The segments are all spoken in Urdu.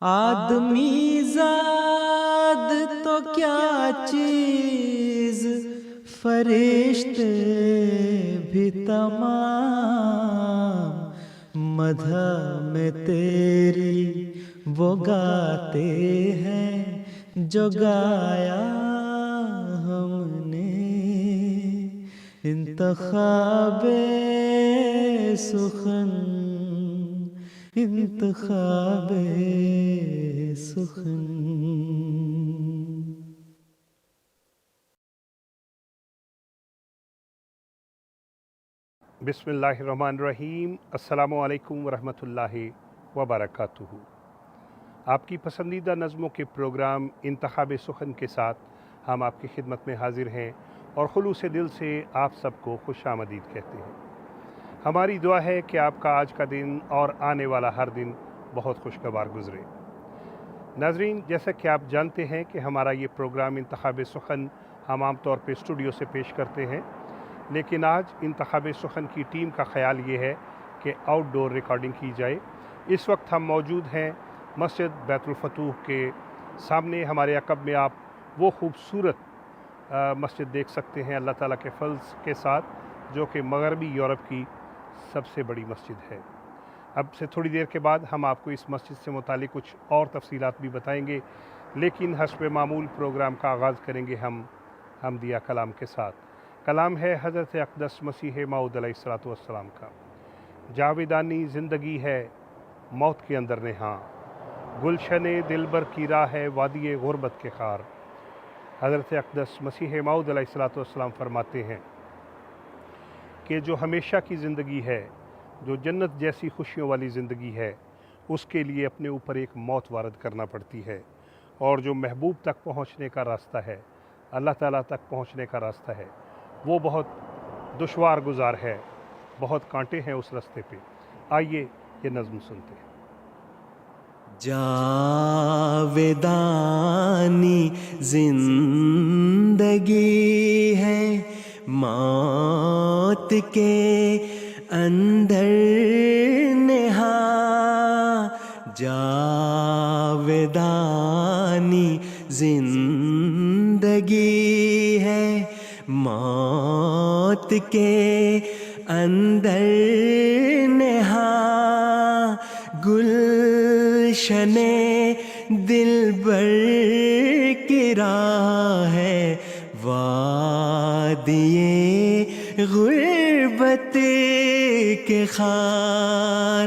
آدمی زاد تو کیا چیز، فرشتے بھی تمام مدح میں تیری وہ گاتے ہیں جو گایا ہم نے۔ انتخاب سخن، انتخاب سخن۔ بسم اللہ الرحمن الرحیم۔ السلام علیکم ورحمۃ اللہ وبرکاتہ۔ آپ کی پسندیدہ نظموں کے پروگرام انتخاب سخن کے ساتھ ہم آپ کی خدمت میں حاضر ہیں اور خلوص دل سے آپ سب کو خوش آمدید کہتے ہیں۔ ہماری دعا ہے کہ آپ کا آج کا دن اور آنے والا ہر دن بہت خوشگوار گزرے۔ ناظرین، جیسا کہ آپ جانتے ہیں کہ ہمارا یہ پروگرام انتخاب سخن ہم عام طور پہ اسٹوڈیو سے پیش کرتے ہیں، لیکن آج انتخاب سخن کی ٹیم کا خیال یہ ہے کہ آؤٹ ڈور ریکارڈنگ کی جائے۔ اس وقت ہم موجود ہیں مسجد بیت الفتوح کے سامنے۔ ہمارے عقب میں آپ وہ خوبصورت مسجد دیکھ سکتے ہیں اللہ تعالیٰ کے فضل کے ساتھ، جو کہ مغربی یورپ کی سب سے بڑی مسجد ہے۔ اب سے تھوڑی دیر کے بعد ہم آپ کو اس مسجد سے متعلق کچھ اور تفصیلات بھی بتائیں گے، لیکن حسب معمول پروگرام کا آغاز کریں گے ہم حمدیہ کلام کے ساتھ۔ کلام ہے حضرت اقدس مسیح موعود علیہ الصلوۃ والسلام کا۔ جاویدانی زندگی ہے موت کے اندر نہاں، گلشن دلبر کی راہ ہے وادی غربت کے خار۔ حضرت اقدس مسیح موعود علیہ الصلوۃ والسلام فرماتے ہیں کہ جو ہمیشہ کی زندگی ہے، جو جنت جیسی خوشیوں والی زندگی ہے، اس کے لیے اپنے اوپر ایک موت وارد کرنا پڑتی ہے، اور جو محبوب تک پہنچنے کا راستہ ہے، اللہ تعالیٰ تک پہنچنے کا راستہ ہے، وہ بہت دشوار گزار ہے، بہت کانٹے ہیں اس راستے پہ۔ آئیے یہ نظم سنتے ہیں۔ جاویدانی زندگی ہے موت کے اندر نہاں، جاویدانی زندگی ہے موت کے اندر نہاں، گلشن دلبر کی راہ ہے وادی غربت کے خار۔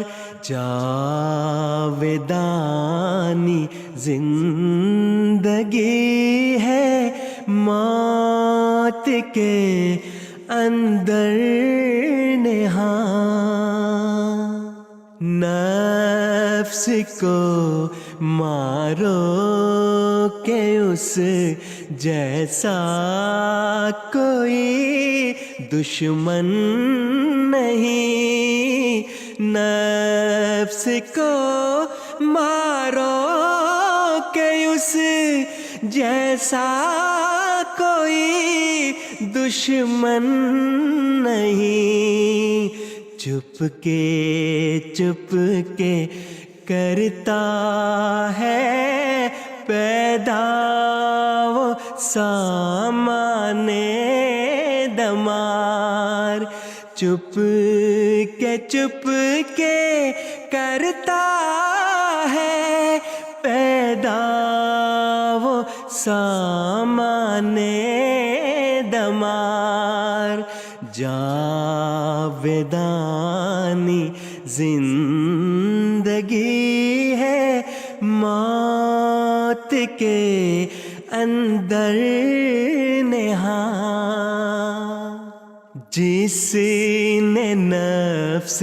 جاویدانی زندگی ہے موت کے اندر نہاں، نفس کو مارو کہ اس جیسا کوئی دشمن نہیں، نفس کو مارو کہ اس جیسا کوئی دشمن نہیں، چپ کے کرتا ہے پیدا وہ سامان دمار، چپ کے کرتا ہے پیدا وہ سامان دمار۔ جاویدانی زندگی ہے موت کے اندر نہاں، جس نے نفس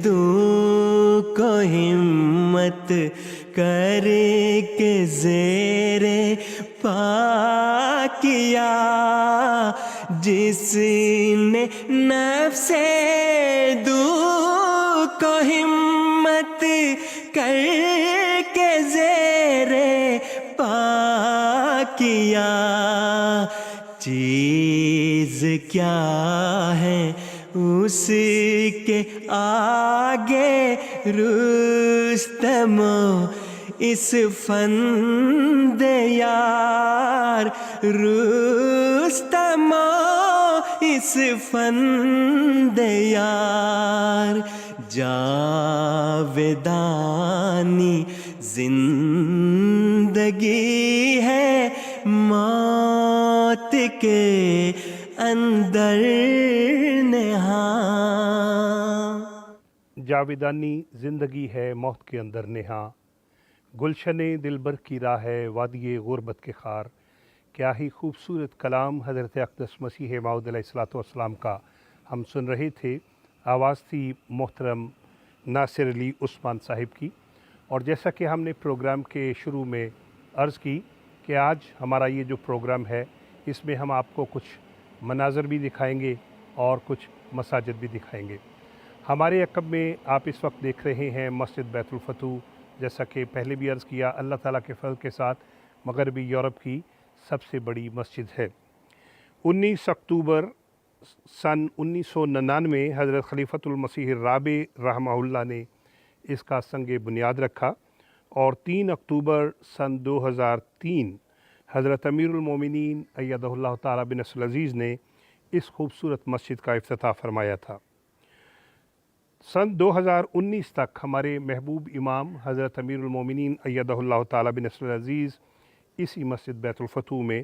دو کو ہمت کر کے زیر پا کیا، جس نے نفس دو کو ہمت کر کے زیر پا کیا، چیز کیا ہے اس کے آگے رستم اس فند یار رستم اس فند یار جاودانی زندگی ہے موت کے اندر نہاں جاویدانی زندگی ہے موت کے اندر نہاں گلشن دلبر کی راہ ہے وادی غربت کے خار کیا ہی خوبصورت کلام حضرت اقدس مسیح موعود علیہ الصلوۃ والسلام کا ہم سن رہے تھے۔ آواز تھی محترم ناصر علی عثمان صاحب کی، اور جیسا کہ ہم نے پروگرام کے شروع میں عرض کی کہ آج ہمارا یہ جو پروگرام ہے اس میں ہم آپ کو کچھ مناظر بھی دکھائیں گے اور کچھ مساجد بھی دکھائیں گے۔ ہمارے عقب میں آپ اس وقت دیکھ رہے ہیں مسجد بیت الفتوح، جیسا کہ پہلے بھی عرض کیا اللہ تعالیٰ کے فضل کے ساتھ مغربی یورپ کی سب سے بڑی مسجد ہے۔ 19 اکتوبر سن 1999 حضرت خلیفۃ المسیح الرابع رحمہ اللہ نے اس کا سنگ بنیاد رکھا، اور 3 اکتوبر سن 2003 حضرت امیر المومنین ایدہ اللہ تعالیٰ بنصر العزیز نے اس خوبصورت مسجد کا افتتاح فرمایا تھا۔ سن 2019 تک ہمارے محبوب امام حضرت امیر المومنین ایدہ اللہ تعالیٰ بنصر العزیز اسی مسجد بیت الفتوح میں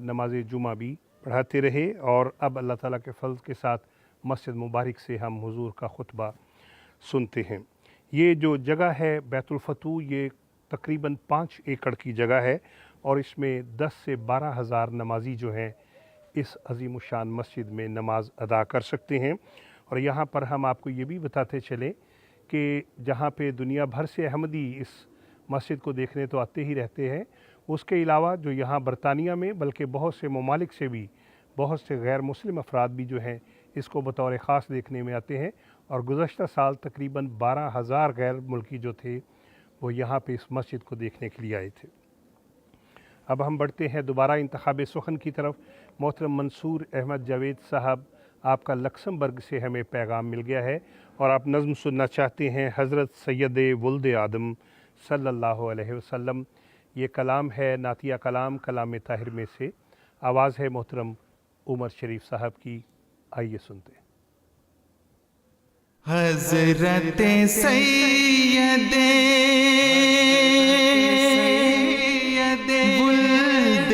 نماز جمعہ بھی پڑھاتے رہے، اور اب اللہ تعالیٰ کے فضل کے ساتھ مسجد مبارک سے ہم حضور کا خطبہ سنتے ہیں۔ یہ جو جگہ ہے بیت الفتوح یہ تقریباً 5 ایکڑ کی جگہ ہے، اور اس میں 10 سے 12 ہزار نمازی جو ہیں اس عظیم الشان مسجد میں نماز ادا کر سکتے ہیں۔ اور یہاں پر ہم آپ کو یہ بھی بتاتے چلیں کہ جہاں پہ دنیا بھر سے احمدی اس مسجد کو دیکھنے تو آتے ہی رہتے ہیں، اس کے علاوہ جو یہاں برطانیہ میں بلکہ بہت سے ممالک سے بھی بہت سے غیر مسلم افراد بھی جو ہیں اس کو بطور خاص دیکھنے میں آتے ہیں، اور گزشتہ سال تقریباً 12,000 غیر ملکی جو تھے وہ یہاں پہ اس مسجد کو دیکھنے کے لیے آئے تھے۔ اب ہم بڑھتے ہیں دوبارہ انتخاب سخن کی طرف۔ محترم منصور احمد جاوید صاحب، آپ کا لکسمبرگ سے ہمیں پیغام مل گیا ہے، اور آپ نظم سننا چاہتے ہیں حضرت سید ولد آدم صلی اللہ علیہ وسلم۔ یہ کلام ہے نعتیہ کلام کلام طاہر میں سے، آواز ہے محترم عمر شریف صاحب کی، آئیے سنتے ہیں۔ حضرت سید ولد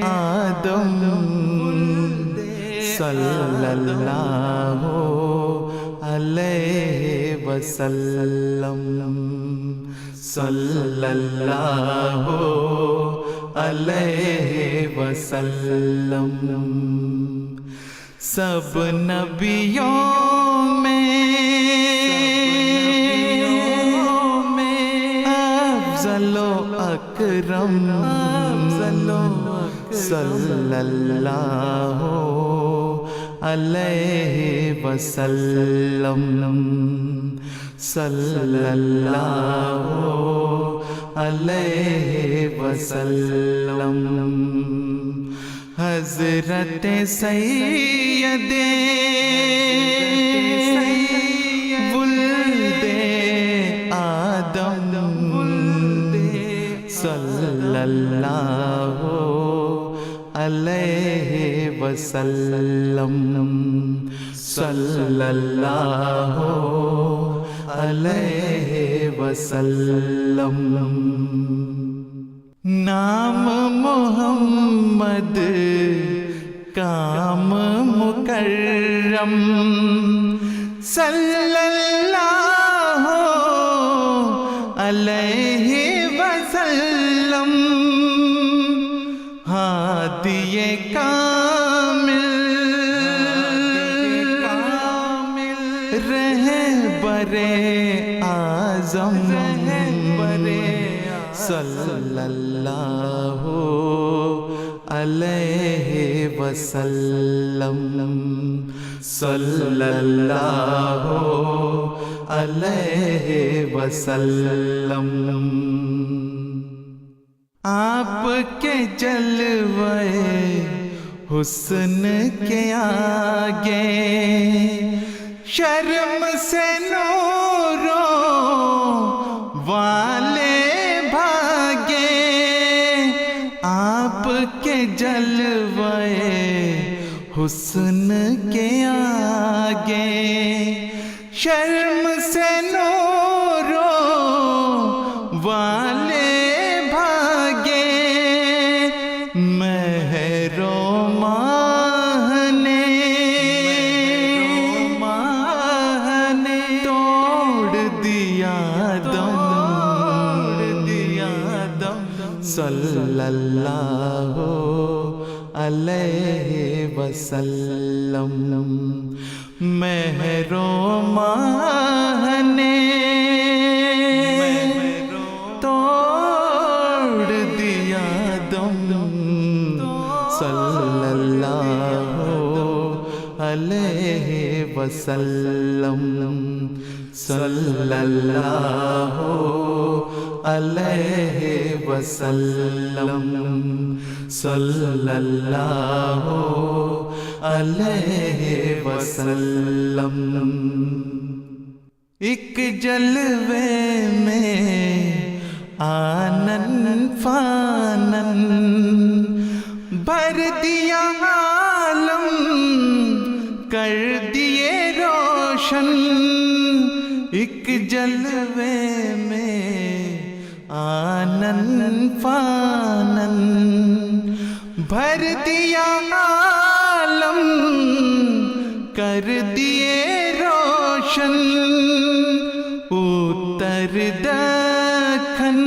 آدم صلی اللہ علیہ وسلم، صلی اللہ علیہ وسلم، سب نبیوں میں افضل و اکرم، صلی اللہ علیہ وسلم، صلی اللہ علیہ وسلم، حضرت سید ولد آدم صلی اللہ علیہ وسلم، صلی اللہ علیہ وسلم، نام محمد کام مکرم، صلی اللہ علیہ وسلم، ہادی کامل رہبر اعظم، صلی اللہ علیہ وسلم، صلی اللہ علیہ وسلم، آپ کے جلوے حسن کے آگے شرم سے نوروں والے کے جلوے حسن کے آگے شرم سے نوروں والے بھاگے مہر و ماہ نے توڑ دیا دم صلی اللہ علیہ وسلم مہر و ماہ نے توڑ دیا دم صلی اللہ علیہ وسلم صلی اللہ علیہ وسلم صلی اللہ علیہ وسلم ایک جلوے میں آنن فانن بھر دیا عالم کر دیے روشن ایک جلوے میں آنن فانن بھر دیا عالم کر دیے روشن اتر دکھن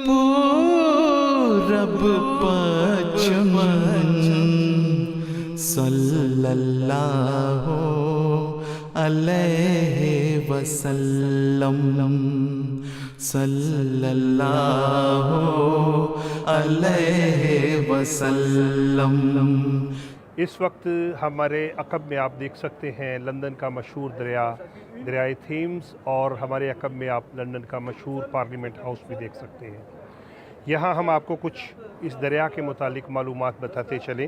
پورب پچھم صلی اللہ علیہ وسلم صلی اللہ علیہ وسلم اس وقت ہمارے عقب میں آپ دیکھ سکتے ہیں لندن کا مشہور دریائے تھیمز، اور ہمارے عقب میں آپ لندن کا مشہور پارلیمنٹ ہاؤس بھی دیکھ سکتے ہیں۔ یہاں ہم آپ کو کچھ اس دریا کے متعلق معلومات بتاتے چلیں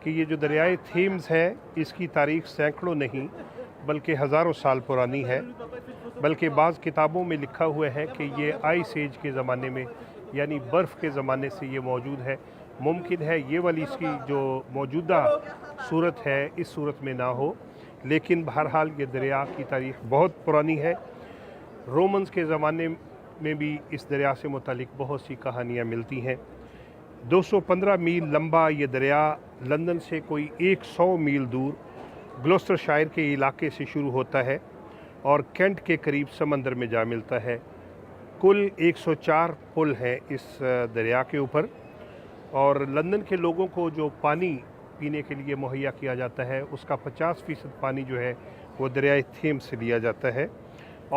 کہ یہ جو دریائے تھیمز ہے اس کی تاریخ سینکڑوں نہیں بلکہ ہزاروں سال پرانی ہے، بلکہ بعض کتابوں میں لکھا ہوا ہے کہ یہ آئس ایج کے زمانے میں یعنی برف کے زمانے سے یہ موجود ہے۔ ممکن ہے یہ والی اس کی جو موجودہ صورت ہے اس صورت میں نہ ہو، لیکن بہرحال یہ دریا کی تاریخ بہت پرانی ہے۔ رومنز کے زمانے میں بھی اس دریا سے متعلق بہت سی کہانیاں ملتی ہیں۔ 215 میل لمبا یہ دریا لندن سے کوئی 100 میل دور گلوسٹر شائر کے علاقے سے شروع ہوتا ہے اور کینٹ کے قریب سمندر میں جا ملتا ہے۔ کل 104 پل ہیں اس دریا کے اوپر، اور لندن کے لوگوں کو جو پانی پینے کے لیے مہیا کیا جاتا ہے اس کا 50% پانی جو ہے وہ دریائے تھیمز سے لیا جاتا ہے۔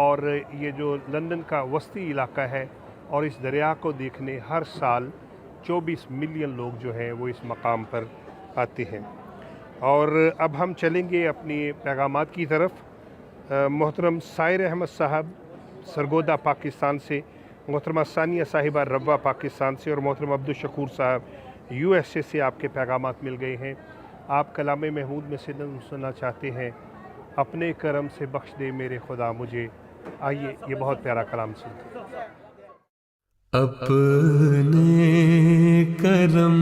اور یہ جو لندن کا وسطی علاقہ ہے اور اس دریا کو دیکھنے ہر سال 24 ملین لوگ جو ہیں وہ اس مقام پر آتے ہیں۔ اور اب ہم چلیں گے اپنی پیغامات کی طرف۔ محترم سائر احمد صاحب سرگودا پاکستان سے، محترمہ ثانیہ صاحبہ روا پاکستان سے، اور محترم عبدالشکور صاحب USA سے آپ کے پیغامات مل گئے ہیں۔ آپ کلام محمود میں سے سننا چاہتے ہیں، اپنے کرم سے بخش دے میرے خدا مجھے۔ آئیے یہ بہت پیارا کلام سنتے ہیں۔ اپنے کرم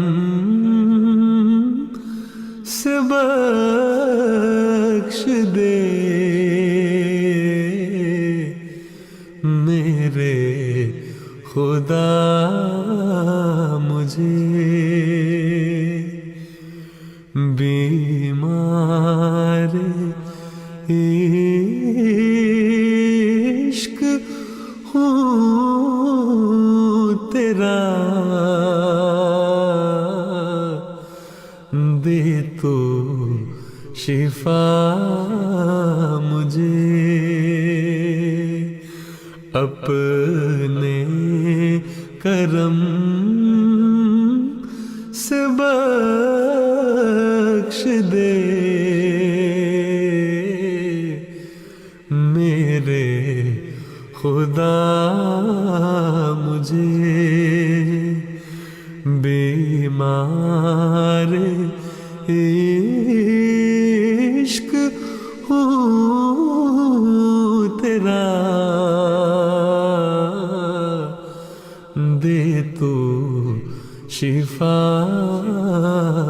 سے بخش دے میرے خدا مجھے، بیمار عشق ہوں تیرا، دے تو شفا مجھے، اپنے کرم سے بخش دے میرے خدا مجھے، بیمار عشق ہوں تیرا، دے شفا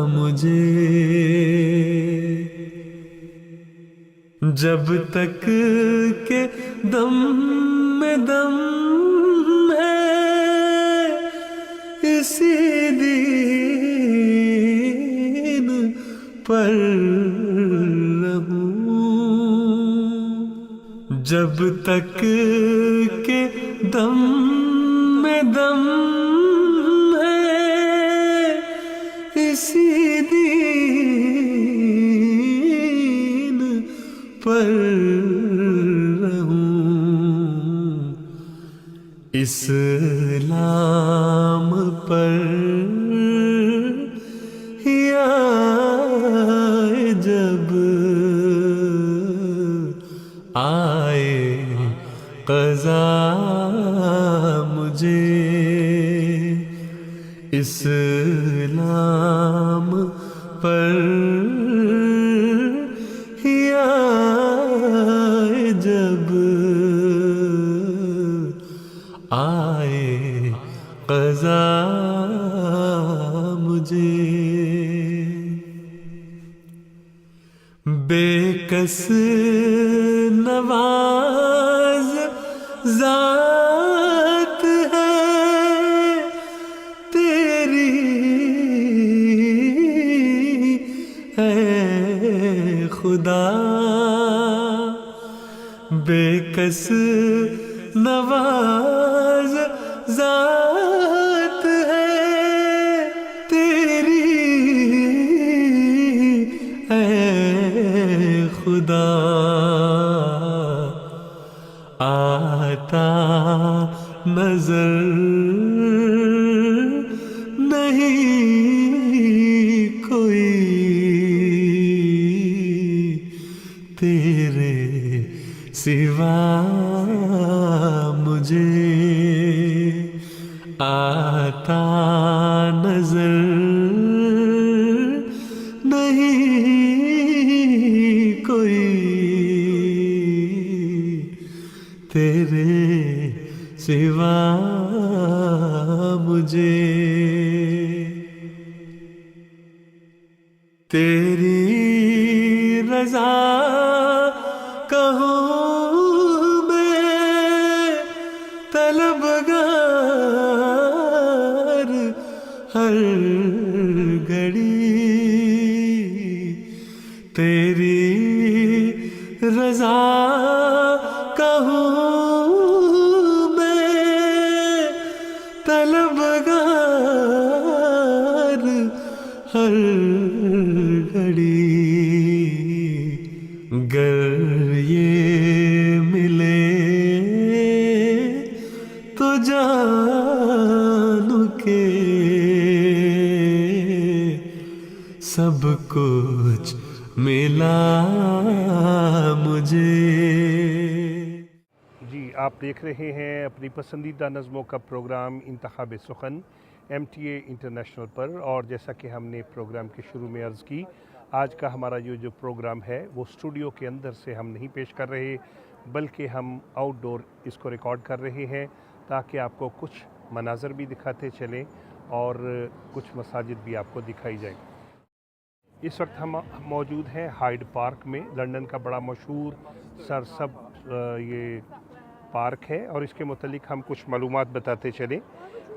مجھے، جب تک کہ دم میں دم ہے اسی دین پر رہوں، جب تک کہ دم میں دم ہے اسی دین پر رہوں، اسلام پر یا جب آئے قضا مجھے، اسلام پر یا جب آئے قضا مجھے، بے کس نواز ذات ہے تیری اے خدا، بے کس نواز ذات ہے تیری اے خدا، آتا نظر نہیں کوئی تیرے سوا مجھے، آتا نظر نہیں کوئی تیرے سوا مجھے، تیری رضا کہوں میں طلبگار ہر گھڑی، تیری رضا کہوں میں طلبگار ہر گھڑی، گر یہ ملے تو جانوں کہ سب کچھ ملا مجھے۔ جی آپ دیکھ رہے ہیں اپنی پسندیدہ نظموں کا پروگرام انتخاب سخن MTA انٹرنیشنل پر، اور جیسا کہ ہم نے پروگرام کے شروع میں عرض کی، آج کا ہمارا جو پروگرام ہے وہ اسٹوڈیو کے اندر سے ہم نہیں پیش کر رہے، بلکہ ہم آؤٹ ڈور اس کو ریکارڈ کر رہے ہیں تاکہ آپ کو کچھ مناظر بھی دکھاتے چلیں اور کچھ مساجد بھی آپ کو دکھائی جائیں۔ اس وقت ہم موجود ہیں ہائیڈ پارک میں، لندن کا بڑا مشہور سرسبز یہ پارک ہے، اور اس کے متعلق ہم کچھ معلومات بتاتے چلیں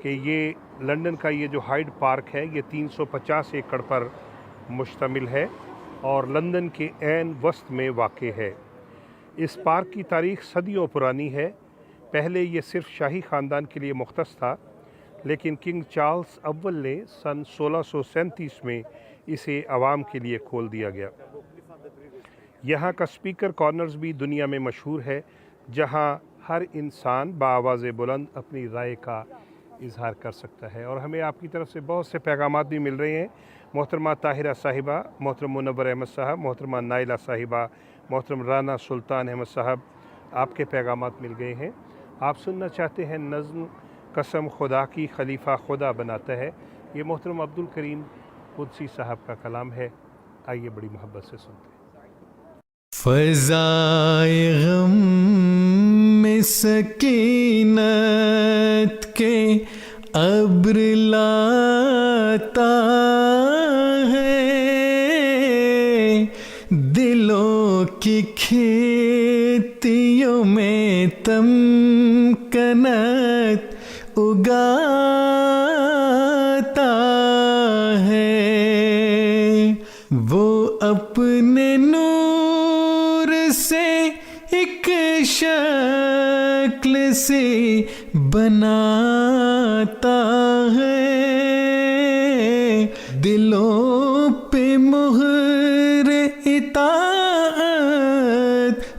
کہ یہ لندن کا یہ جو ہائیڈ پارک ہے یہ 350 ایکڑ پر مشتمل ہے اور لندن کے عین وسط میں واقع ہے۔ اس پارک کی تاریخ صدیوں پرانی ہے، پہلے یہ صرف شاہی خاندان کے لیے مختص تھا، لیکن کنگ چارلز اول نے سن 1637 میں اسے عوام کے لیے کھول دیا گیا۔ یہاں کا سپیکر کارنرز بھی دنیا میں مشہور ہے، جہاں ہر انسان بآواز بلند اپنی رائے کا اظہار کر سکتا ہے، اور ہمیں آپ کی طرف سے بہت سے پیغامات بھی مل رہے ہیں۔ محترمہ طاہرہ صاحبہ، محترم منور احمد صاحب، محترمہ نائلہ صاحبہ، محترم رانا سلطان احمد صاحب، آپ کے پیغامات مل گئے ہیں۔ آپ سننا چاہتے ہیں نظم قسم خدا کی خلیفہ خدا بناتا ہے، یہ محترم عبدالکریم قدسی صاحب کا کلام ہے، آئیے بڑی محبت سے سنتے ہیں۔ فضائے غم میں سکینت کے ابر لاتا ہے دلوں کی کھیتیوں میں تمکنت اگاتا ہے، وہ اپنے نور سے ایک شکل سی بناتا ہے، دلوں پہ مہر اطاعت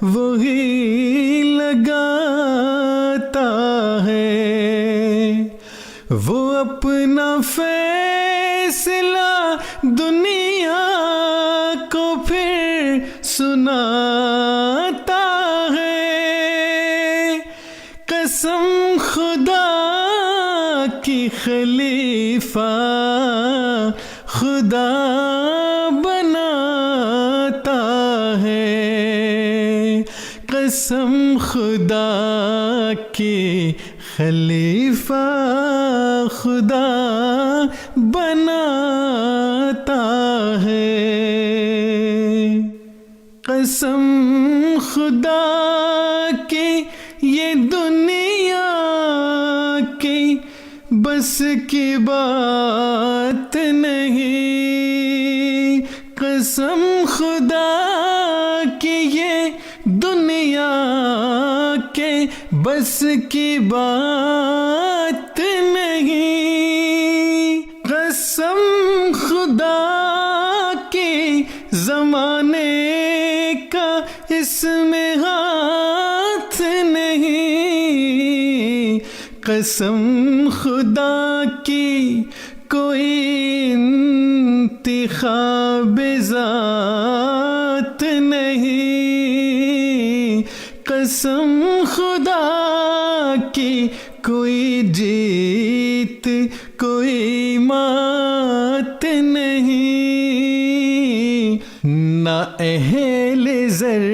وہی لگاتا ہے، وہ اپنا فیصلہ دنیا کو پھر سناتا ہے، قسم خدا کی خلیفہ خدا بناتا ہے، قسم خدا کی خلیفہ خدا بناتا ہے، قسم خدا کی یہ دنیا کی بس کی بات نہیں، قسم خدا کی یہ دنیا کے بس کی بات نہیں، قسم خدا کی زمانے کا اس میں ہاتھ نہیں، قسم خدا کی کوئی انتخاب ذات نہیں، قسم خدا کی کوئی جیت کوئی مات نہیں، نہ اہل زر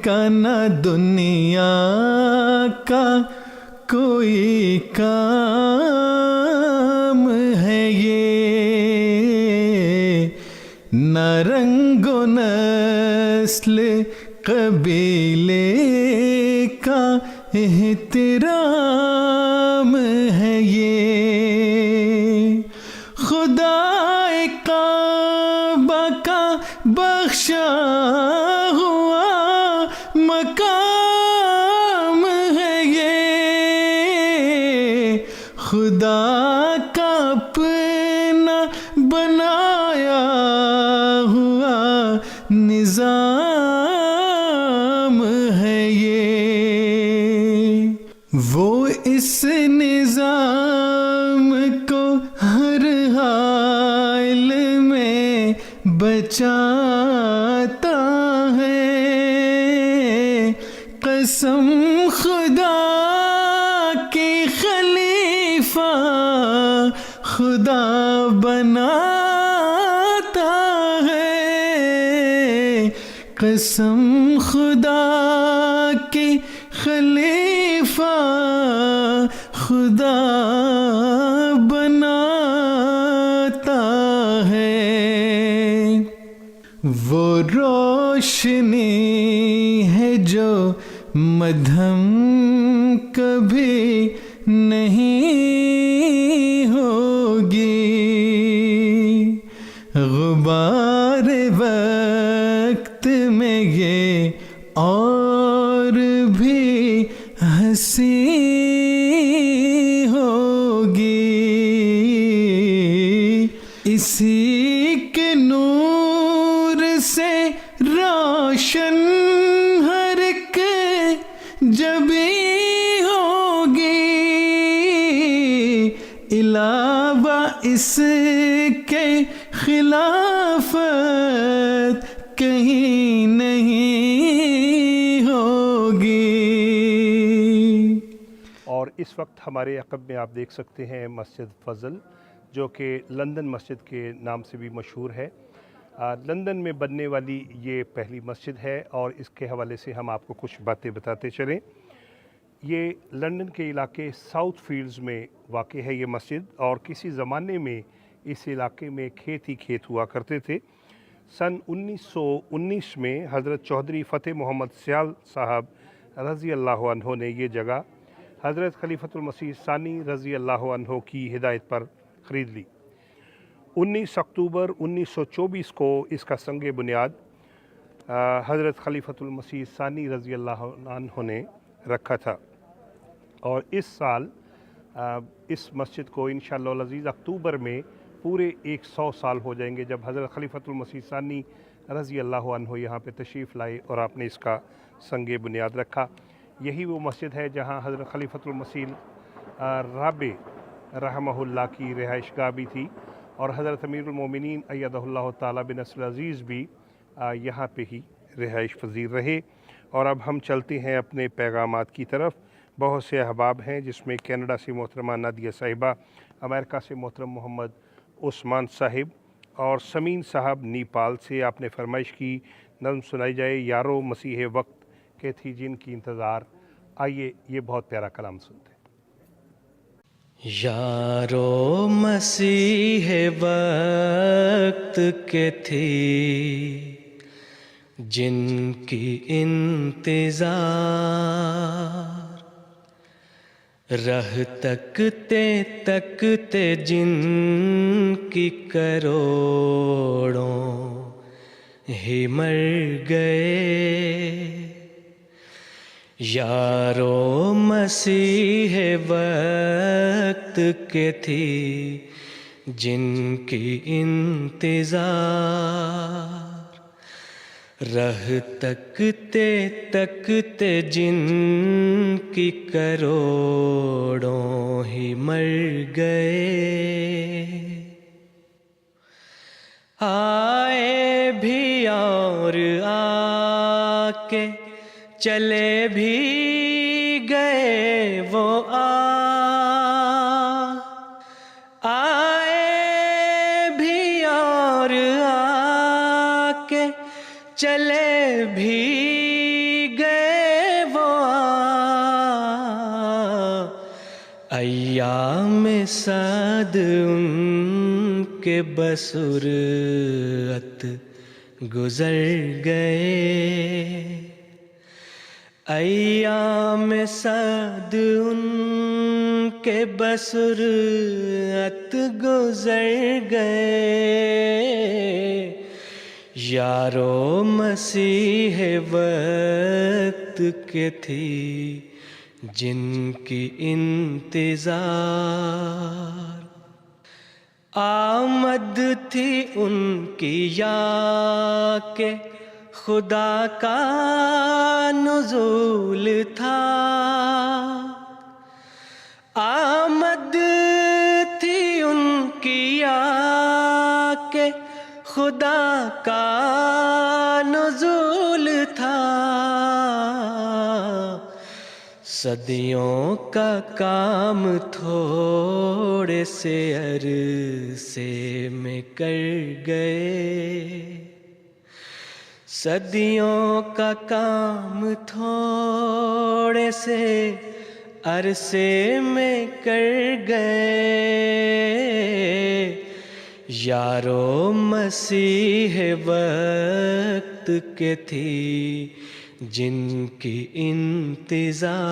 کا نہ دنیا کا کوئی کام ہے یہ، نہ رنگ و نسل قبیلے کا احترام ہے یہ، خدا کعبہ کا بخشا ہوا مقام ہے یہ، خدا کا اپنا بنایا ہوا نظام ہے یہ، وہ اس نظام کو ہر حال میں بچاتا ہے، قسم خدا کی خلیفہ خدا بناتا ہے، قسم خدا کی خلیفہ خدا بناتا ہے، وہ روشنی ہے جو مدھم کبھی نہیں ہوگی، غبار وقت میں یہ اور بھی ہنسی ہوگی، اسی کے نور سے روشن ہر ایک جبی ہوگی، علاوہ اس کے خلافت کہیں نہیں ہوگی۔ اور اس وقت ہمارے عقب میں آپ دیکھ سکتے ہیں مسجد فضل، جو کہ لندن مسجد کے نام سے بھی مشہور ہے۔ لندن میں بننے والی یہ پہلی مسجد ہے، اور اس کے حوالے سے ہم آپ کو کچھ باتیں بتاتے چلیں یہ لندن کے علاقے ساؤتھ فیلڈز میں واقع ہے یہ مسجد، اور کسی زمانے میں اس علاقے میں کھیت ہی کھیت ہوا کرتے تھے۔ سن 1919 میں حضرت چودھری فتح محمد سیال صاحب رضی اللہ عنہ نے یہ جگہ حضرت خلیفۃ المسیح ثانی رضی اللہ عنہ کی ہدایت پر خرید لی۔ 19 اکتوبر 1924 کو اس کا سنگ بنیاد حضرت خلیفۃ المسیح ثانی رضی اللہ عنہ نے رکھا تھا، اور اس سال اس مسجد کو انشاءاللہ العزیز اکتوبر میں پورے 100 سال ہو جائیں گے جب حضرت خلیفۃ المسیح ثانی رضی اللہ عنہ یہاں پہ تشریف لائے اور آپ نے اس کا سنگ بنیاد رکھا۔ یہی وہ مسجد ہے جہاں حضرت خلیفۃ المسیح رابع رحمہ اللہ کی رہائش گاہ بھی تھی، اور حضرت امیر المومنین ایدہ اللہ تعالیٰ بنصر العزیز بھی یہاں پہ ہی رہائش پذیر رہے۔ اور اب ہم چلتے ہیں اپنے پیغامات کی طرف۔ بہت سے احباب ہیں، جس میں کینیڈا سے محترمہ نادیہ صاحبہ، امریکہ سے محترم محمد عثمان صاحب، اور سمین صاحب نیپال سے۔ آپ نے فرمائش کی نظم سنائی جائے یارو مسیح وقت کے تھی جن کی انتظار۔ آئیے یہ بہت پیارا کلام سنتے ہیں۔ یارو مسیح وقت کے تھی جن کی انتظار، رہ تکتے تکتے جن کی کروڑوں ہی مر گئے۔ یارو مسیح وقت کے تھی جن کی انتظار، رہ تکتے تکتے جن کی کروڑوں ہی مر گئے۔ آئے بھی اور آ کے چلے بھی گئے وہ آئے بھی اور آ کے چلے بھی گئے وہ ایام صد ان کے بصورت گزر گئے۔ ایام صد ان کے بصورت گزر گئے۔ یارو مسیح وقت کے تھی جن کی انتظار، آمد تھی ان کی یا کہ خدا کا نزول تھا، آمد تھی ان کی یا کہ خدا کا نزول تھا۔ صدیوں کا کام تھوڑے سے عرصے میں کر گئے، صدیوں کا کام تھوڑے سے عرصے میں کر گئے۔ یارو مسیح وقت کے تھی جن کی انتظار،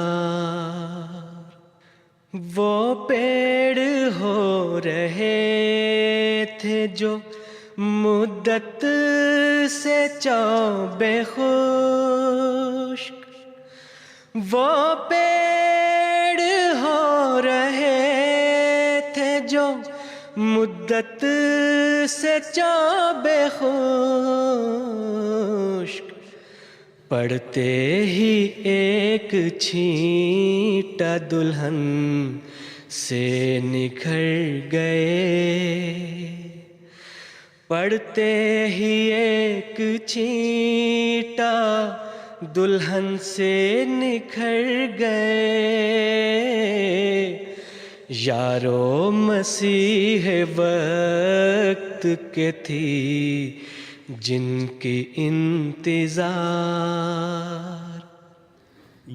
وہ پیڑ ہو رہے تھے جو مدت سے چوبے خشک، وہ پیڑ ہو رہے تھے جو مدت سے چوبے خشک، پڑتے ہی ایک چھینٹا دلہن سے نکھر گئے، پڑتے ہی ایک چھینٹا دلہن سے نکھر گئے۔ یارو مسیح وقت کے تھی جن کی انتظار۔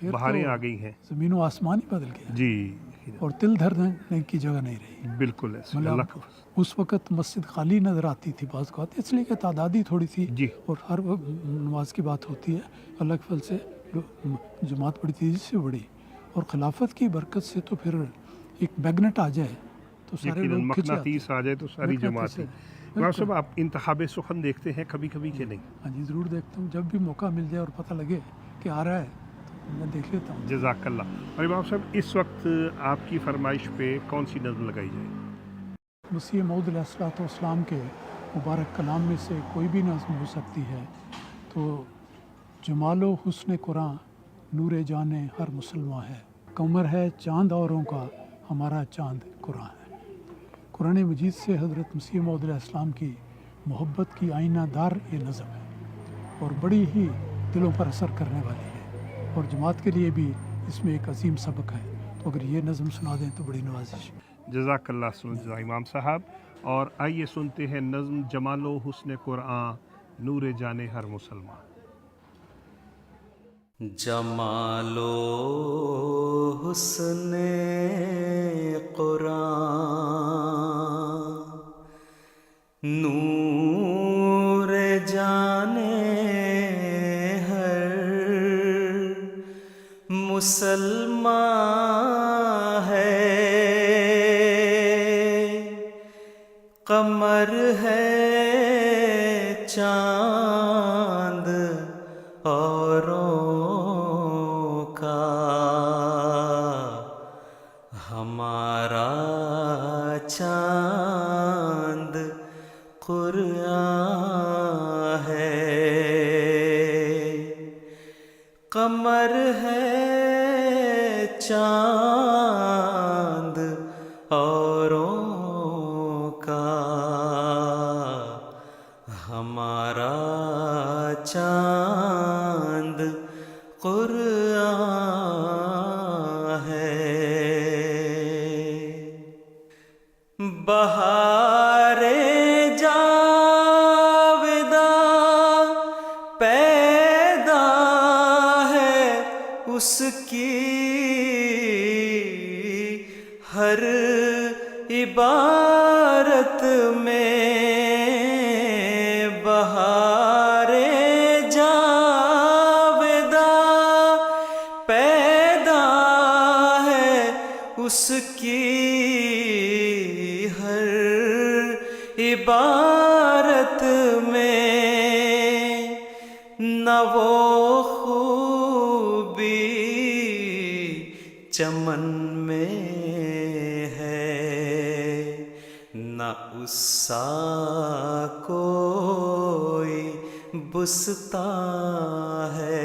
پھر بہاریں تو آ گئی ہیں. زمین و آسمان ہی بدل گیا جی اور تل دھرنے کی جگہ نہیں رہی. بالکل ایسے اللہ مطلب کا فضل. اس وقت مسجد خالی نظر آتی تھی بعض اوقات، اس لیے کہ تعدادی تھوڑی تھی جی اور ہر وقت نماز کی بات ہوتی ہے. اللہ کے فضل سے جماعت بڑی تیزی سے بڑھی، اور خلافت کی برکت سے تو پھر ایک میگنٹ آ جائے تو سارے یقیناً لوگ کھنچ جاتے مقناطیس آ جائے تو ساری جماعت ہی. بالکل. مولانا صاحب آپ انتخاب سخن دیکھتے ہیں کبھی کبھی کہ نہیں؟ ہاں جی ضرور دیکھتا ہوں، جب بھی موقع مل جائے اور پتہ لگے کہ آ رہا ہے تو میں دیکھ لیتا ہوں. جزاک اللہ. اور امام صاحب اس وقت آپ کی فرمائش پہ کون سی نظم لگائی جائے؟ مسیح موعود علیہ الصلوۃ والسلام کے مبارک کلام میں سے کوئی بھی نظم ہو سکتی ہے. تو جمال و حسن قرآن نور جان ہر مسلمان ہے، قمر ہے چاند اوروں کا ہمارا چاند قرآن ہے. قرآن مجید سے حضرت مسیح موعود علیہ السلام کی محبت کی آئینہ دار یہ نظم ہے اور بڑی ہی دلوں پر اثر کرنے والی ہے، اور جماعت کے لیے بھی اس میں ایک عظیم سبق ہے. تو اگر یہ نظم سنا دیں تو بڑی نوازش ہے. جزاک اللہ سن امام صاحب. اور آئیے سنتے ہیں نظم جمال و حسن قرآن نور جان ہر مسلمان. جمال و حسن قرآن نور جانے ہر مسلمان ہے، قمر ہے چاند اوروں کا ہمارا چاند قرآن ہے. قمر ہے چاند اوروں کا ہمارا چاند قرآن ہے. بہار جاوداں پیدا ہے اس کی ہر عبارت میں. بہار جاوداں پیدا ہے اس کی ہر عبارت میں. نہ وہ خوبی چمن میں ہے، نہ اس سا کوئی بستاں ہے.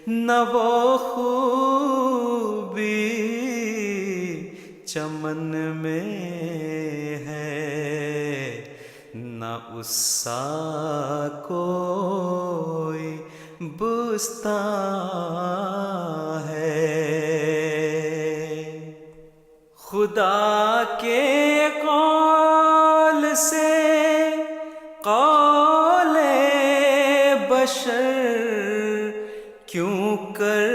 نہ وہ خوبی چمن میں ہے، نہ اس سا کوئی بستاں ہے. خدا کے قول سے قول بشر کیوں کر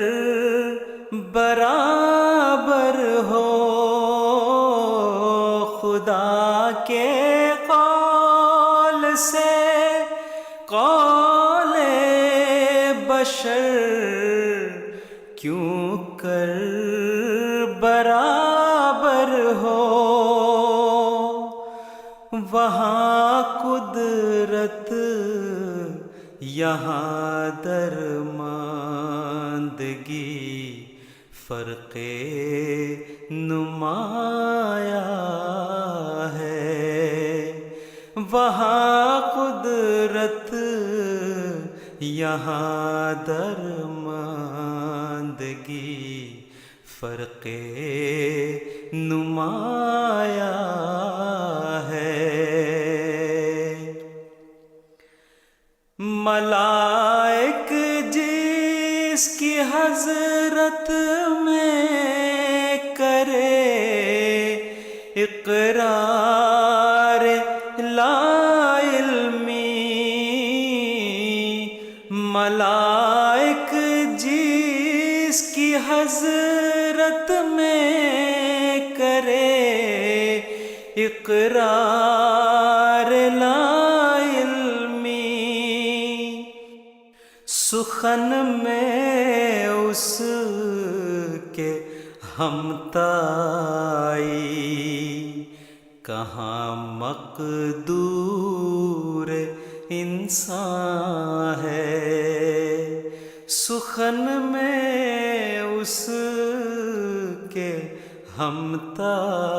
برابر ہو. خدا کے قول سے قول بشر کیوں کر برابر ہو. وہاں قدرت یہاں درماندگی فرق نمایاں ہے. وہاں قدرت یہاں درماندگی فرق نمایاں ہے. ملائک جس کی حضرت میں کرے اقرار لا علمی، ملائک اقرار لا علمی سخن میں اس کے ہمتائی کہاں مقدور انسان ہے سخن میں اس کے ہمتائی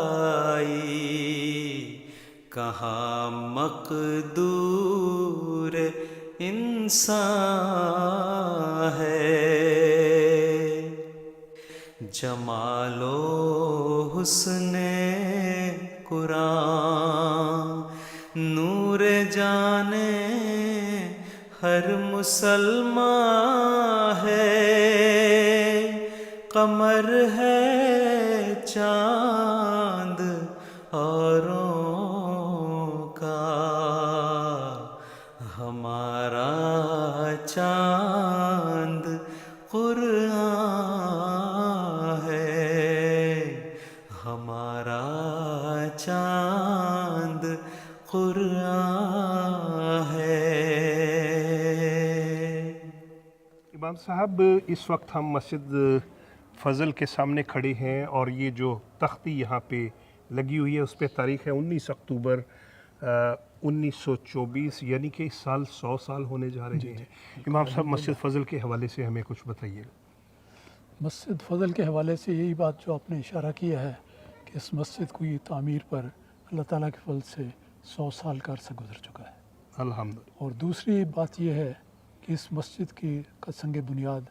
کہاں مقدور انسان ہے جمال و حسن قرآن نور جانے ہر مسلمان ہے قمر ہے چاند اوروں کا ہمارا چاند قرآن ہے ہمارا چاند قرآن ہے۔ امام صاحب اس وقت ہم مسجد فضل کے سامنے کھڑے ہیں اور یہ جو تختی یہاں پہ لگی ہوئی ہے اس پہ تاریخ ہے 19 اکتوبر 1924 یعنی کہ اس سال 100 سال ہونے جا رہے ہیں۔ امام صاحب مسجد فضل کے حوالے سے ہمیں کچھ بتائیے۔ مسجد فضل کے حوالے سے یہی بات جو آپ نے اشارہ کیا ہے کہ اس مسجد کو یہ تعمیر پر اللہ تعالیٰ کے فضل سے 100 سال کا عرصہ گزر چکا ہے الحمدللہ۔ اور دوسری بات یہ ہے کہ اس مسجد کی کا سنگ بنیاد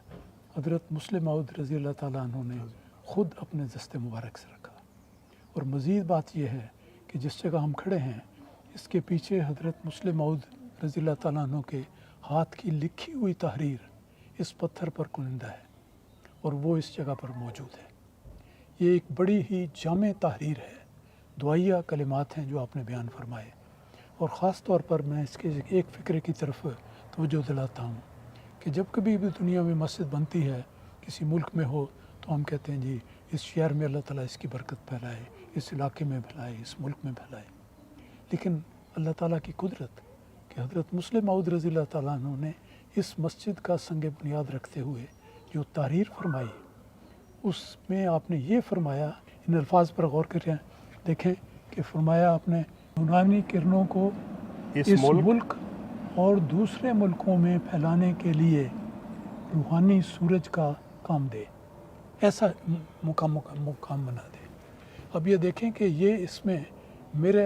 حضرت مسلم موعود رضی اللہ تعالیٰ عنہ نے خود اپنے دست مبارک سے رکھا اور مزید بات یہ ہے کہ جس جگہ ہم کھڑے ہیں اس کے پیچھے حضرت مسلم موعود رضی اللہ تعالیٰ عنہ کے ہاتھ کی لکھی ہوئی تحریر اس پتھر پر کلندہ ہے اور وہ اس جگہ پر موجود ہے۔ یہ ایک بڑی ہی جامع تحریر ہے، دعائیہ کلمات ہیں جو آپ نے بیان فرمائے، اور خاص طور پر میں اس کے ایک فکرے کی طرف توجہ دلاتا ہوں کہ جب کبھی بھی دنیا میں مسجد بنتی ہے کسی ملک میں ہو تو ہم کہتے ہیں جی اس شہر میں اللہ تعالیٰ اس کی برکت پھیلائے، اس علاقے میں پھیلائے، اس ملک میں پھیلائے، لیکن اللہ تعالیٰ کی قدرت کہ حضرت مسلم موعود رضی اللہ تعالیٰ عنہ نے اس مسجد کا سنگ بنیاد رکھتے ہوئے جو تحریر فرمائی اس میں آپ نے یہ فرمایا، ان الفاظ پر غور کریں دیکھیں کہ فرمایا آپ نے نورانی کرنوں کو اس ملک اور دوسرے ملکوں میں پھیلانے کے لیے روحانی سورج کا کام دے، ایسا مقام بنا دے۔ اب یہ دیکھیں کہ یہ اس میں میرے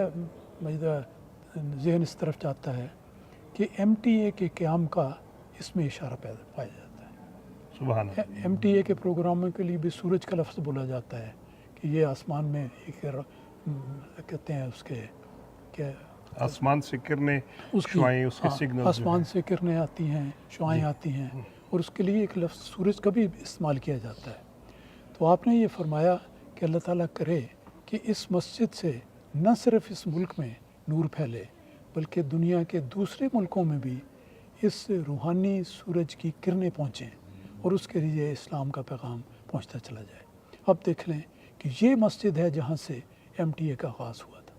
ذہن اس طرف جاتا ہے کہ ایم ٹی اے کے قیام کا اس میں اشارہ پایا جاتا ہے۔ سبحان اللہ۔ ایم ٹی اے کے پروگراموں کے لیے بھی سورج کا لفظ بولا جاتا ہے کہ یہ آسمان میں ایک کہتے ہیں اس کے کہ آسمان سے کرنے شعائیں اس کے سگنل آسمان سے کرنیں آتی ہیں، شعائیں آتی ہیں، اور اس کے لیے ایک لفظ سورج کا بھی استعمال کیا جاتا ہے۔ تو آپ نے یہ فرمایا کہ اللہ تعالیٰ کرے کہ اس مسجد سے نہ صرف اس ملک میں نور پھیلے بلکہ دنیا کے دوسرے ملکوں میں بھی اس روحانی سورج کی کرنیں پہنچیں اور اس کے ذریعے اسلام کا پیغام پہنچتا چلا جائے۔ اب دیکھ لیں کہ یہ مسجد ہے جہاں سے ایم ٹی اے کا آغاز ہوا تھا،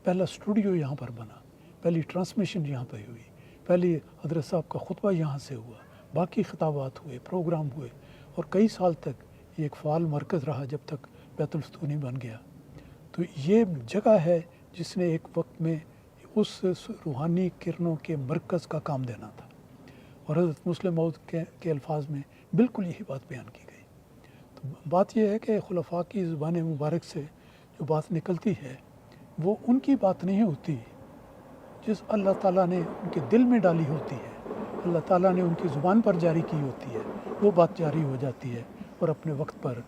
پہلا اسٹوڈیو یہاں پر بنا، پہلی ٹرانسمیشن یہاں پہ ہوئی، پہلی حضرت صاحب کا خطبہ یہاں سے ہوا، باقی خطابات ہوئے، پروگرام ہوئے، اور کئی سال تک یہ ایک فعال مرکز رہا جب تک بیت الفتونی بن گیا۔ تو یہ جگہ ہے جس نے ایک وقت میں اس روحانی کرنوں کے مرکز کا کام دینا تھا، اور حضرت مسلم موعود کے الفاظ میں بالکل یہی بات بیان کی گئی۔ تو بات یہ ہے کہ خلفاء کی زبان مبارک سے جو بات نکلتی ہے وہ ان کی بات نہیں ہوتی جس اللہ تعالیٰ نے ان کے دل میں ڈالی ہوتی ہے، اللہ تعالیٰ نے ان کی زبان پر جاری کی ہوتی ہے، وہ بات جاری ہو جاتی ہے اور اپنے وقت پر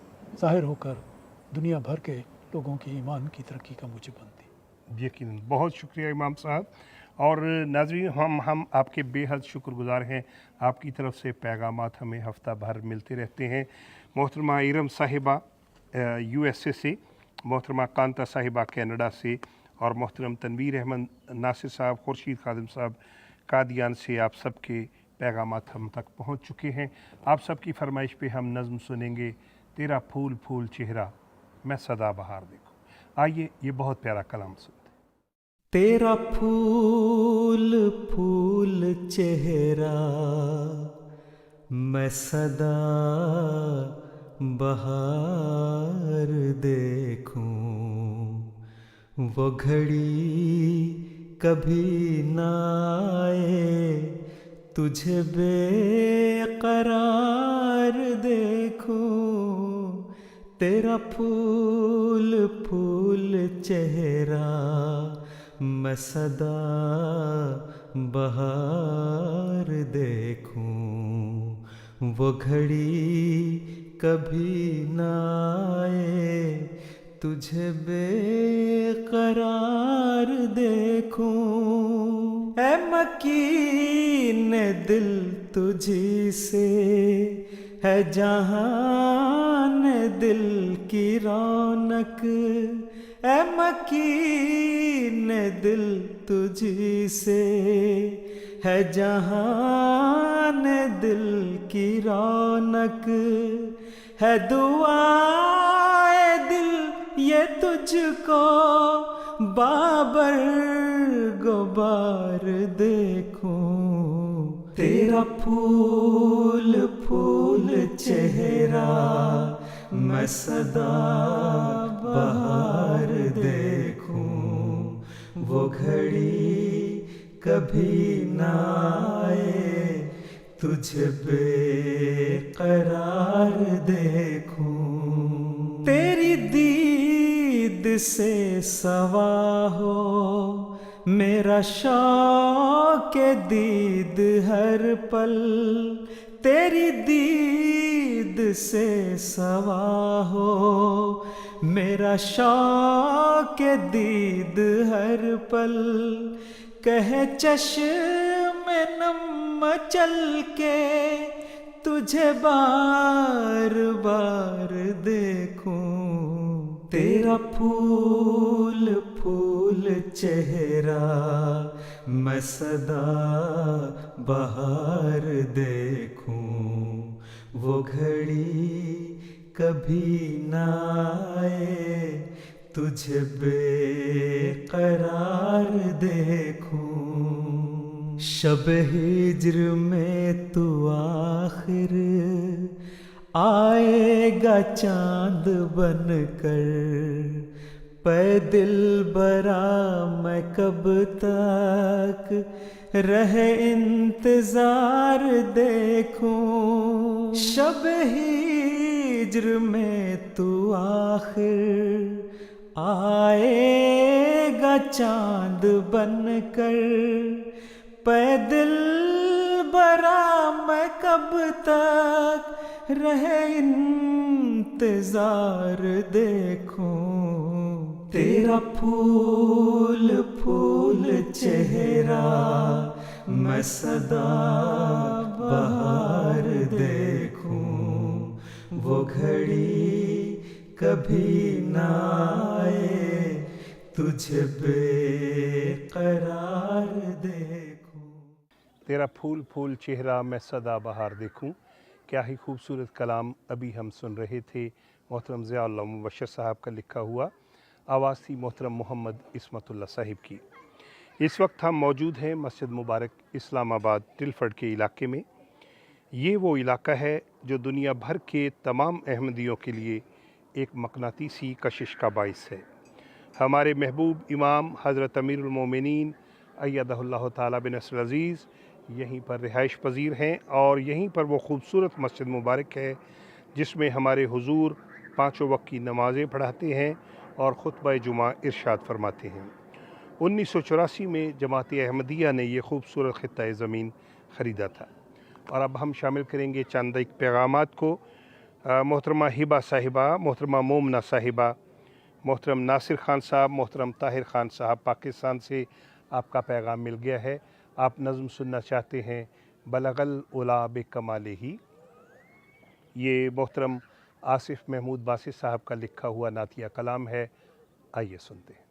ظاہر ہو کر دنیا بھر کے لوگوں کی ایمان کی ترقی کا موجب بنتی۔ یقیناً، بہت شکریہ امام صاحب۔ اور ناظرین، ہم آپ کے بے حد شکر گزار ہیں، آپ کی طرف سے پیغامات ہمیں ہفتہ بھر ملتے رہتے ہیں۔ محترمہ ارم صاحبہ USA سے، محترمہ کانتا صاحبہ کینیڈا سے، اور محترم تنویر احمد ناصر صاحب، خورشید خادم صاحب قادیان سے، آپ سب کے پیغامات ہم تک پہنچ چکے ہیں۔ آپ سب کی فرمائش پہ ہم نظم سنیں گے، تیرا پھول پھول چہرہ میں سدا بہار دیکھوں۔ آئیے یہ بہت پیارا کلام سنتے ہیں۔ تیرا پھول پھول چہرہ میں سدا بہار دیکھوں، وہ گھڑی کبھی نہ آئے تجھے بے قرار دیکھوں۔ تیرا پھول پھول چہرہ میں سدا بہار دیکھوں، وہ گھڑی کبھی نہ آئے تجھے بے قرار دیکھوں۔ اے مکین دل تجھی سے ہے جہان دل کی رونق، اے مکین دل تجھی سے ہے جہان دل کی رونق، ہے دعائے دل یہ تجھ کو بابر غبار دیکھوں۔ تیرا پھول پھول چہرہ میں سدا بہار دیکھوں، وہ گھڑی کبھی نہ آئے تجھے بے قرار دیکھوں۔ تیری دید سے سوا ہو میرا شوق دید ہر پل، تیری دید سے سوا ہو میرا شوق دید ہر پل، کہے چشم نم چل کے تجھے بار بار دیکھوں۔ تیرا پھول پھول چہرہ میں سدا بہار دیکھوں، وہ گھڑی کبھی نہ آئے تجھے بے قرار دیکھوں۔ شب ہجر میں تو آخر آئے گا چاند بن کر، پے دل برا میں کب تک رہے انتظار دیکھوں۔ شب ہجر میں تو آخر آئے گا چاند بن کر، پے دل برا میں کب تک رہے انتظار دیکھوں۔ تیرا پھول پھول چہرہ میں سدا بہار دیکھوں، وہ گھڑی کبھی نہ آئے تجھے بے قرار دیکھوں۔ تیرا پھول پھول چہرہ میں سدا بہار دیکھوں، کیا ہی خوبصورت کلام ابھی ہم سن رہے تھے محترم ضیاء اللہ مبشر صاحب کا لکھا ہوا، آواز تھی محترم محمد عصمت اللہ صاحب کی۔ اس وقت ہم موجود ہیں مسجد مبارک اسلام آباد ٹلفرڈ کے علاقے میں۔ یہ وہ علاقہ ہے جو دنیا بھر کے تمام احمدیوں کے لیے ایک مقناطیسی کشش کا باعث ہے۔ ہمارے محبوب امام حضرت امیر المومنین ایدہ اللہ تعالیٰ بنصر العزیز یہیں پر رہائش پذیر ہیں، اور یہیں پر وہ خوبصورت مسجد مبارک ہے جس میں ہمارے حضور پانچوں وقت کی نمازیں پڑھاتے ہیں اور خطبہ جمعہ ارشاد فرماتے ہیں۔ 1984 میں جماعت احمدیہ نے یہ خوبصورت خطہ زمین خریدا تھا، اور اب ہم شامل کریں گے چند ایک پیغامات کو۔ محترمہ ہبہ صاحبہ، محترمہ مومنہ صاحبہ، محترم ناصر خان صاحب، محترم طاہر خان صاحب، پاکستان سے آپ کا پیغام مل گیا ہے۔ آپ نظم سننا چاہتے ہیں بلغ العلا بکمالہ۔ یہ محترم آصف محمود باسط صاحب کا لکھا ہوا نعتیہ کلام ہے، آئیے سنتے ہیں۔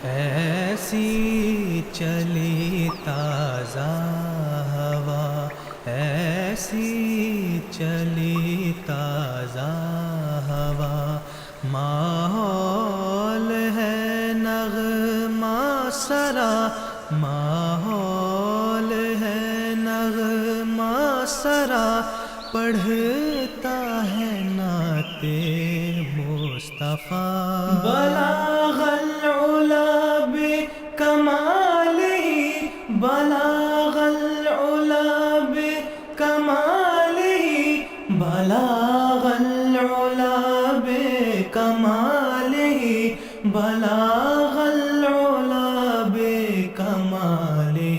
اے ایسی چلی تازہ ہوا، ایسی چلی تازہ ہوا، ماحول ہے نغمہ سرا، ماحول ہے نغمہ سرا، پڑھتا ہے نعت مصطفیٰ، بلاغ العلا بکمالہ، بلاغ العلا بکمالہ، بلاغ العلا بکمالہ، بلاغ العلا بکمالہ،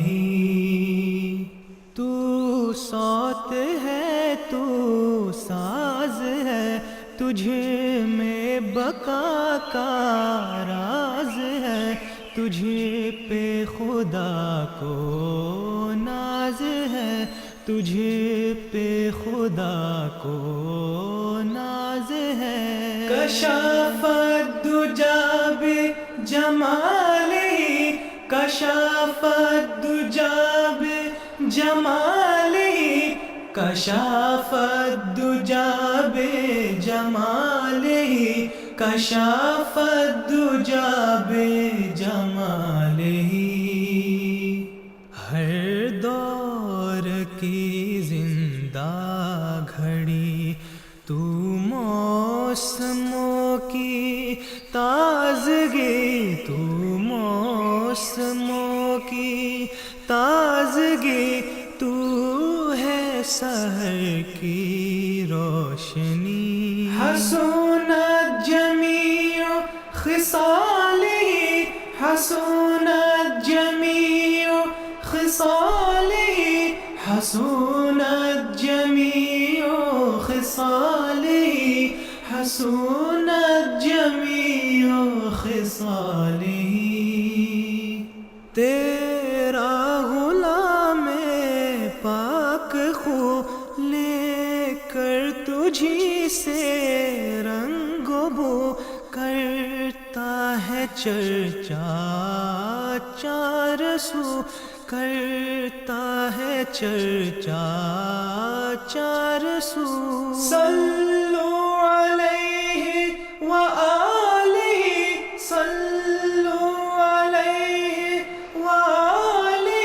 تو صوت ہے تو ساز ہے، تجھ میں بقا کا راز ہے، تجھ پہ خدا کو ناز ہے، تجھ پہ خدا کو ناز ہے، کشف الدجا بجمالہ، کشف الدجا بجمالہ، کشف الدجا بجمالہ، کشف الدجا بجمالہ، ہر دور کی زندہ گھڑی تو موسموں کی تازگی، تو موسموں کی تازگی، تو ہے سحر کی روشنی، حسونت جمیع خصالہ، حسونت جمیع خصالہ، حسونت جمیع خصالہ، حسونت جمیع خصالہ، تیرا غلام پاک خو لے کر تجھی سے رنگ و بو کرتا ہے چرچا چار سو، کرتا ہے چرچا چار سو، صلو علیہ وآلہ، صلو علیہ وآلہ،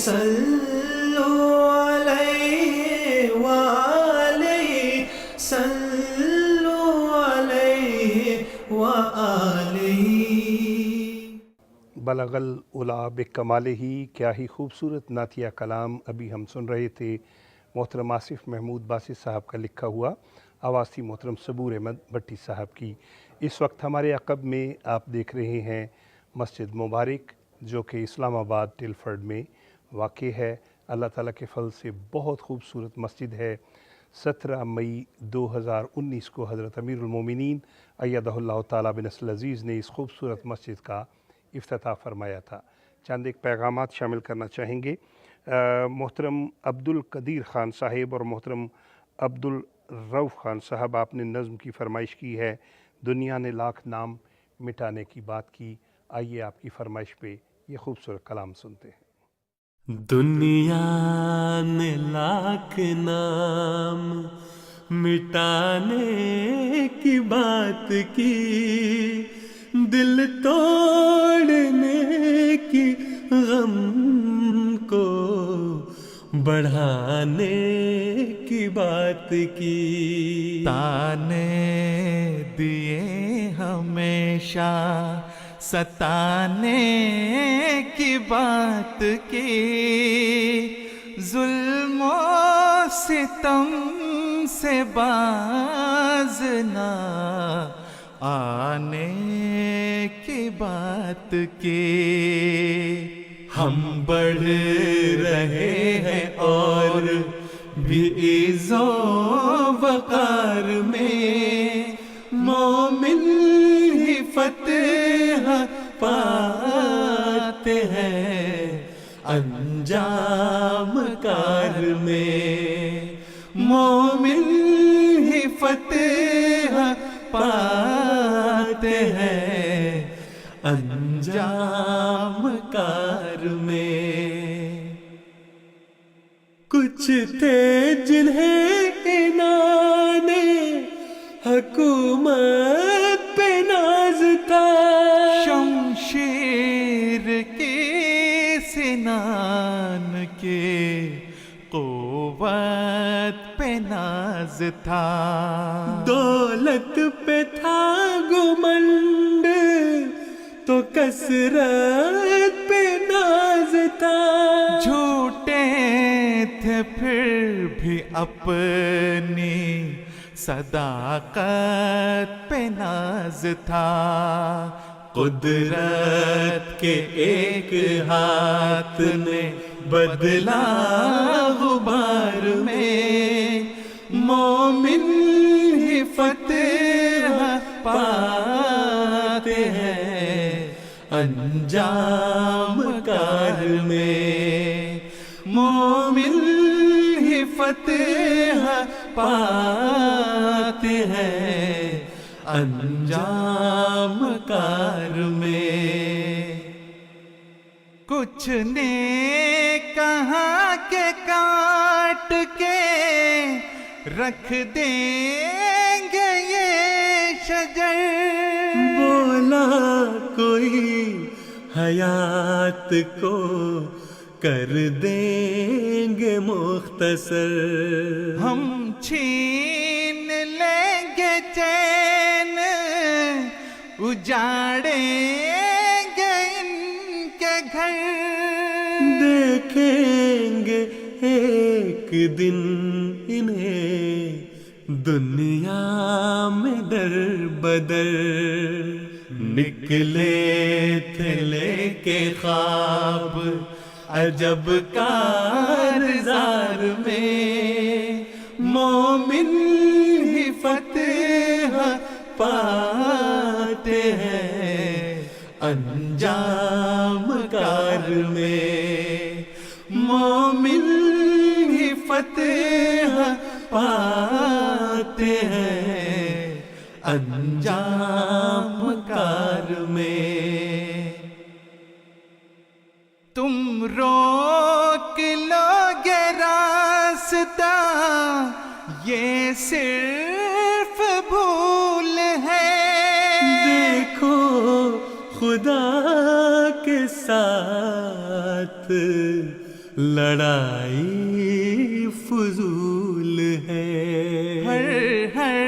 صلو علیہ وآلہ، صلو علیہ وآلہ۔ بلغ العلا بکمالہ، کیا ہی خوبصورت نعتیہ کلام ابھی ہم سن رہے تھے محترم آصف محمود باسط صاحب کا لکھا ہوا، آواز تھی محترم صبور احمد بھٹی صاحب کی۔ اس وقت ہمارے عقب میں آپ دیکھ رہے ہیں مسجد مبارک، جو کہ اسلام آباد ٹلفرڈ میں واقع ہے۔ اللہ تعالیٰ کے فضل سے بہت خوبصورت مسجد ہے۔ 17 مئی 2019 کو حضرت امیر المومنین ایدہ اللہ تعالیٰ بنصر العزیز نے اس خوبصورت مسجد کا افتتاح فرمایا تھا۔ چند ایک پیغامات شامل کرنا چاہیں گے۔ محترم عبدالقدیر خان صاحب اور محترم عبدالرؤف خان صاحب، آپ نے نظم کی فرمائش کی ہے، دنیا نے لاکھ نام مٹانے کی بات کی۔ آئیے آپ کی فرمائش پہ یہ خوبصورت کلام سنتے ہیں۔ دنیا نے لاکھ نام مٹانے کی بات کی، دل توڑنے کی، غم کو بڑھانے کی بات کی، تانے دیے ہمیشہ ستانے کی بات کی، ظلم و ستم سے باز نہ آنے کی بات کی، ہم بڑھ رہے ہیں اور بھی عز و وقار میں، مومن ہی فتح پاتے ہیں انجام کار میں، مومن ہی فتح پاتے ہیں انجام انجام کار میں کچھ تھے جنہیں عنان حکومت پہ ناز تھا، شمشیر کے سنان کے قوت پہ ناز تھا، دولت پہ تھا گمنڈ تو کثرت پہ ناز تھا، جھوٹے تھے پھر بھی اپنی صداقت پہ ناز تھا، قدرت کے ایک ہاتھ نے بدلا غبار میں، مومن ہی فتح پاتے ہیں انجام کار میں، مومن ہی فتح پاتے ہیں انجام کار میں۔ کچھ نے کہا کہ کاٹ کے رکھ دیں گے یہ شجر، بولا کوئی حیات کو کر دیں گے مختصر، ہم چھین لیں گے چین اجاڑیں گے ان کے گھر، دیکھیں گے ایک دن انہیں دنیا میں در بدر، نکلے تھے لے کے خواب عجب کارزار میں، مومن ہی فتح پاتے ہیں انجام کار میں، مومن ہی فتح پاتے ہیں انجام کار میں۔ تم روک لو گے راستہ یہ صرف بھول ہے، دیکھو خدا کے ساتھ لڑائی فضول ہے، ہر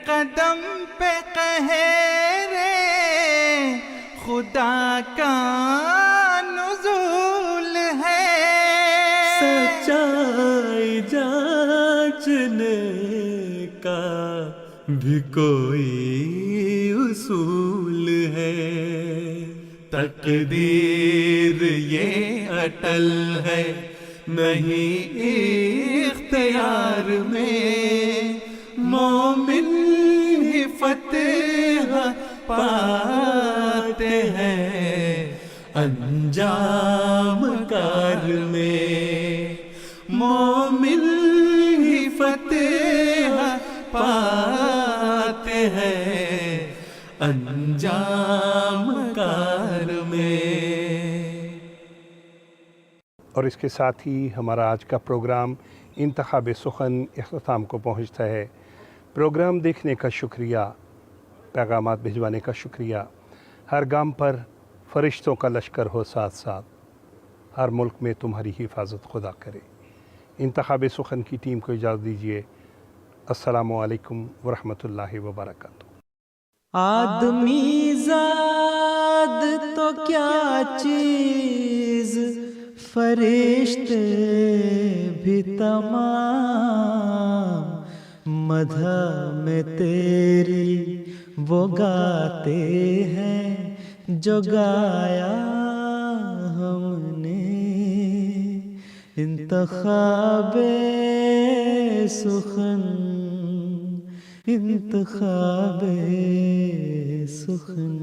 قدم پہ قہر خدا کا نزول ہے، سچائی جانچنے کا بھی کوئی اصول ہے، تقدیر یہ اٹل ہے نہیں اختیار میں، مومن ہی فتح پاتے ہیں انجام کار میں، مومن ہی فتح پاتے ہیں انجام کار میں۔ اور اس کے ساتھ ہی ہمارا آج کا پروگرام انتخاب سخن اختتام کو پہنچتا ہے۔ پروگرام دیکھنے کا شکریہ، پیغامات بھجوانے کا شکریہ۔ ہر گام پر فرشتوں کا لشکر ہو ساتھ ساتھ، ہر ملک میں تمہاری حفاظت خدا کرے۔ انتخاب سخن کی ٹیم کو اجازت دیجیے۔ السلام علیکم ورحمۃ اللہ وبرکاتہ۔ آدمی زاد تو کیا چیز، فرشتے بھی تمام، مدح میں تیری وہ گاتے ہیں جو گایا ہم نے۔ انتخاب سخن، انتخاب سخن۔